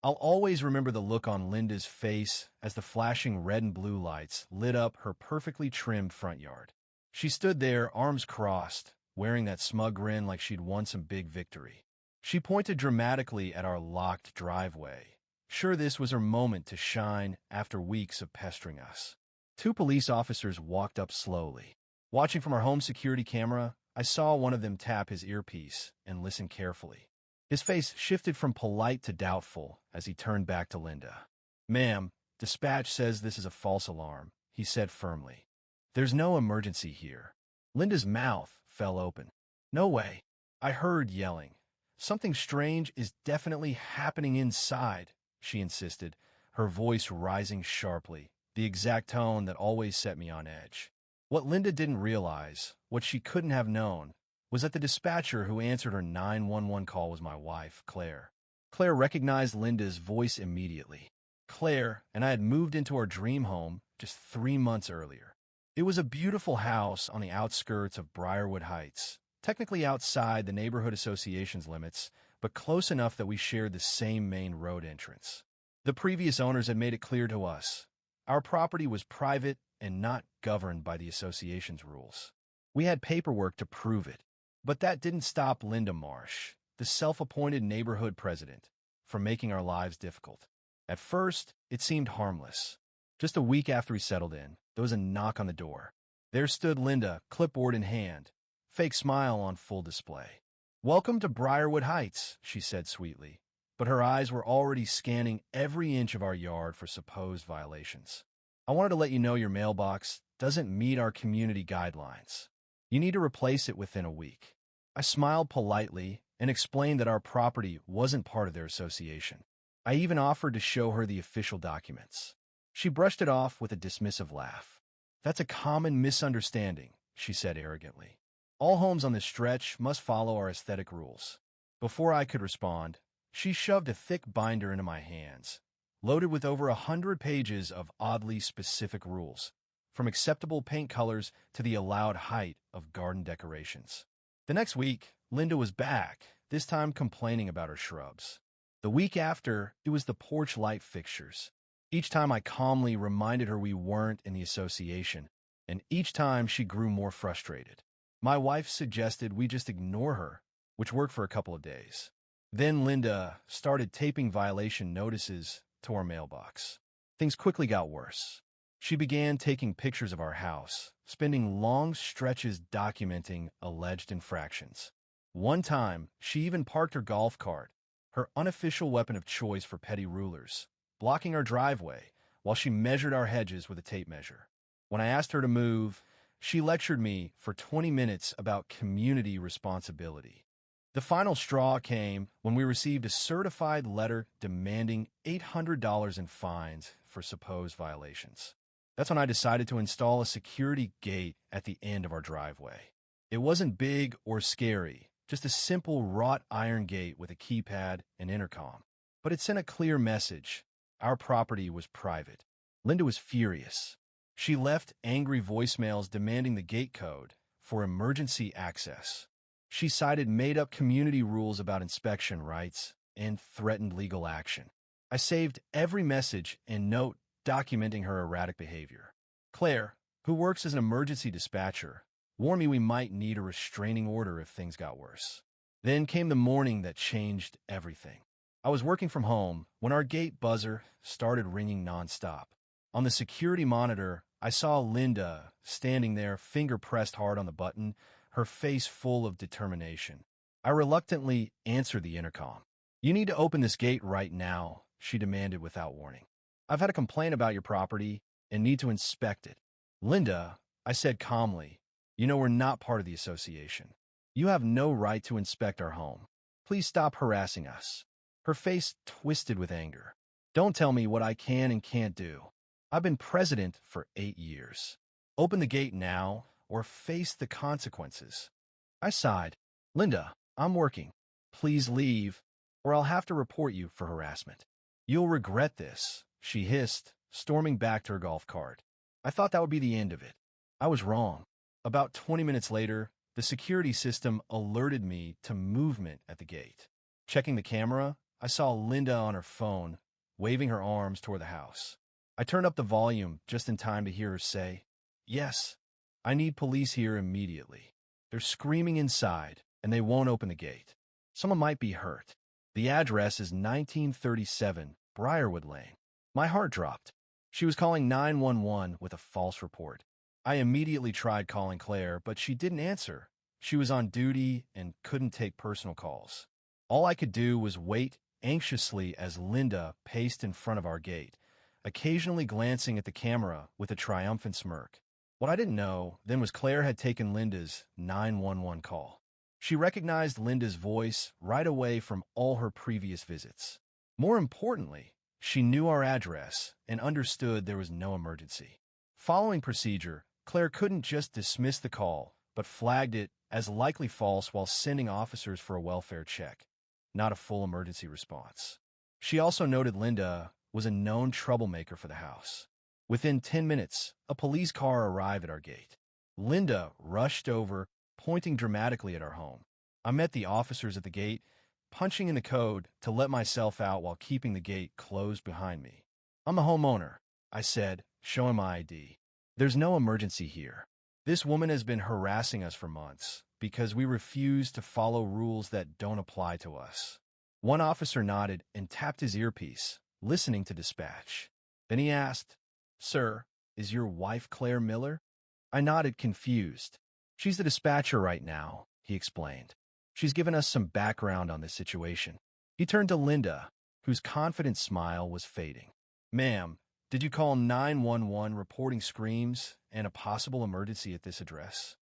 I'll always remember the look on Linda's face as the flashing red and blue lights lit up her perfectly trimmed front yard. She stood there, arms crossed, wearing that smug grin like she'd won some big victory. She pointed dramatically at our locked driveway. Sure, this was her moment to shine after weeks of pestering us. Two police officers walked up slowly. Watching from our home security camera, I saw one of them tap his earpiece and listen carefully. His face shifted from polite to doubtful as he turned back to Linda. "Ma'am, dispatch says this is a false alarm," he said firmly. "There's no emergency here." Linda's mouth fell open. "No way." I heard yelling. "Something strange is definitely happening inside," she insisted, her voice rising sharply, the exact tone that always set me on edge. What Linda didn't realize, what she couldn't have known, was that the dispatcher who answered her 911 call was my wife, Claire. Claire recognized Linda's voice immediately. Claire and I had moved into our dream home just 3 months earlier. It was a beautiful house on the outskirts of Briarwood Heights, technically outside the neighborhood association's limits, but close enough that we shared the same main road entrance. The previous owners had made it clear to us our property was private and not governed by the association's rules. We had paperwork to prove it. But that didn't stop Linda Marsh, the self-appointed neighborhood president, from making our lives difficult. At first, it seemed harmless. Just a week after we settled in, there was a knock on the door. There stood Linda, clipboard in hand, fake smile on full display. "Welcome to Briarwood Heights," she said sweetly, but her eyes were already scanning every inch of our yard for supposed violations. "I wanted to let you know your mailbox doesn't meet our community guidelines. You need to replace it within a week." I smiled politely and explained that our property wasn't part of their association. I even offered to show her the official documents. She brushed it off with a dismissive laugh. "That's a common misunderstanding," she said arrogantly. "All homes on this stretch must follow our aesthetic rules." Before I could respond, she shoved a thick binder into my hands, loaded with over 100 pages of oddly specific rules, from acceptable paint colors to the allowed height of garden decorations. The next week, Linda was back, this time complaining about her shrubs. The week after, it was the porch light fixtures. Each time I calmly reminded her we weren't in the association, and each time she grew more frustrated. My wife suggested we just ignore her, which worked for a couple of days. Then Linda started taping violation notices to our mailbox. Things quickly got worse. She began taking pictures of our house, spending long stretches documenting alleged infractions. One time, she even parked her golf cart, her unofficial weapon of choice for petty rulers, blocking our driveway while she measured our hedges with a tape measure. When I asked her to move, she lectured me for 20 minutes about community responsibility. The final straw came when we received a certified letter demanding $800 in fines for supposed violations. That's when I decided to install a security gate at the end of our driveway. It wasn't big or scary, just a simple wrought iron gate with a keypad and intercom. But it sent a clear message. Our property was private. Linda was furious. She left angry voicemails demanding the gate code for emergency access. She cited made-up community rules about inspection rights and threatened legal action. I saved every message and note documenting her erratic behavior. Claire, who works as an emergency dispatcher, warned me we might need a restraining order if things got worse. Then came the morning that changed everything. I was working from home when our gate buzzer started ringing nonstop. On the security monitor, I saw Linda standing there, finger pressed hard on the button, her face full of determination. I reluctantly answered the intercom. "You need to open this gate right now," she demanded without warning. "I've had a complaint about your property and need to inspect it." "Linda," I said calmly, "you know we're not part of the association. You have no right to inspect our home. Please stop harassing us." Her face twisted with anger. "Don't tell me what I can and can't do. I've been president for 8 years. Open the gate now or face the consequences." I sighed. "Linda, I'm working. Please leave, or I'll have to report you for harassment." "You'll regret this," she hissed, storming back to her golf cart. I thought that would be the end of it. I was wrong. About 20 minutes later, the security system alerted me to movement at the gate. Checking the camera, I saw Linda on her phone, waving her arms toward the house. I turned up the volume just in time to hear her say, "Yes, I need police here immediately. They're screaming inside, and they won't open the gate. Someone might be hurt. The address is 1937 Briarwood Lane." My heart dropped. She was calling 911 with a false report. I immediately tried calling Claire, but she didn't answer. She was on duty and couldn't take personal calls. All I could do was wait anxiously as Linda paced in front of our gate, occasionally glancing at the camera with a triumphant smirk. What I didn't know then was Claire had taken Linda's 911 call. She recognized Linda's voice right away from all her previous visits. More importantly, she knew our address and understood there was no emergency. Following procedure, Claire couldn't just dismiss the call, but flagged it as likely false while sending officers for a welfare check, not a full emergency response. She also noted Linda was a known troublemaker for the house. Within 10 minutes, a police car arrived at our gate. Linda rushed over, pointing dramatically at our home. I met the officers at the gate, punching in the code to let myself out while keeping the gate closed behind me. "I'm the homeowner," I said, showing my ID. "There's no emergency here. This woman has been harassing us for months because we refuse to follow rules that don't apply to us." One officer nodded and tapped his earpiece, listening to dispatch. Then he asked, "Sir, is your wife Claire Miller?" I nodded, confused. "She's the dispatcher right now," he explained. "She's given us some background on this situation." He turned to Linda, whose confident smile was fading. "Ma'am, did you call 911 reporting screams and a possible emergency at this address?"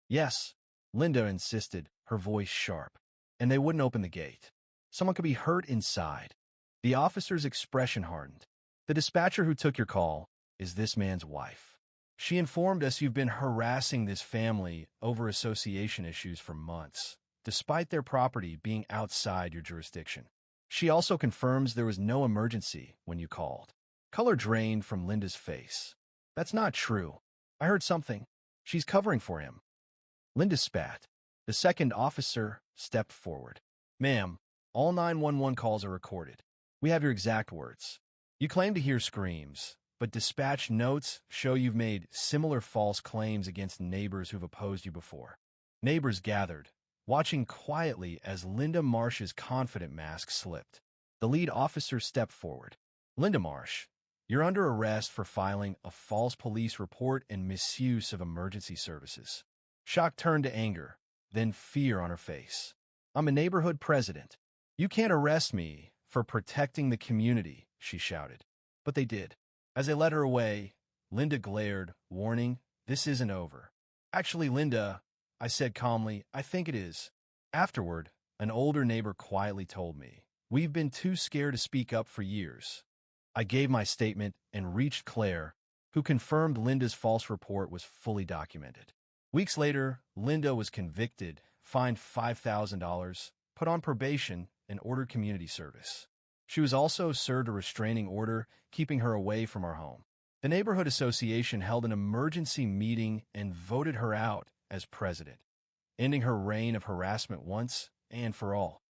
"Yes," Linda insisted, her voice sharp. "And they wouldn't open the gate. Someone could be hurt inside." The officer's expression hardened. "The dispatcher who took your call is this man's wife. She informed us you've been harassing this family over association issues for months, despite their property being outside your jurisdiction. She also confirms there was no emergency when you called." Color drained from Linda's face. "That's not true. I heard something. She's covering for him." Linda spat. The second officer stepped forward. "Ma'am, all 911 calls are recorded. We have your exact words. You claim to hear screams, but dispatch notes show you've made similar false claims against neighbors who've opposed you before." Neighbors gathered, watching quietly as Linda Marsh's confident mask slipped. The lead officer stepped forward. "Linda Marsh, you're under arrest for filing a false police report and misuse of emergency services." Shock turned to anger, then fear on her face. "I'm a neighborhood president. You can't arrest me for protecting the community," she shouted. But they did. As they led her away, Linda glared, warning, "This isn't over." "Actually, Linda," I said calmly, "I think it is." Afterward, an older neighbor quietly told me, "We've been too scared to speak up for years." I gave my statement and reached Claire, who confirmed Linda's false report was fully documented. Weeks later, Linda was convicted, fined $5,000, put on probation, and ordered community service. She was also served a restraining order, keeping her away from our home. The neighborhood association held an emergency meeting and voted her out as president, ending her reign of harassment once and for all.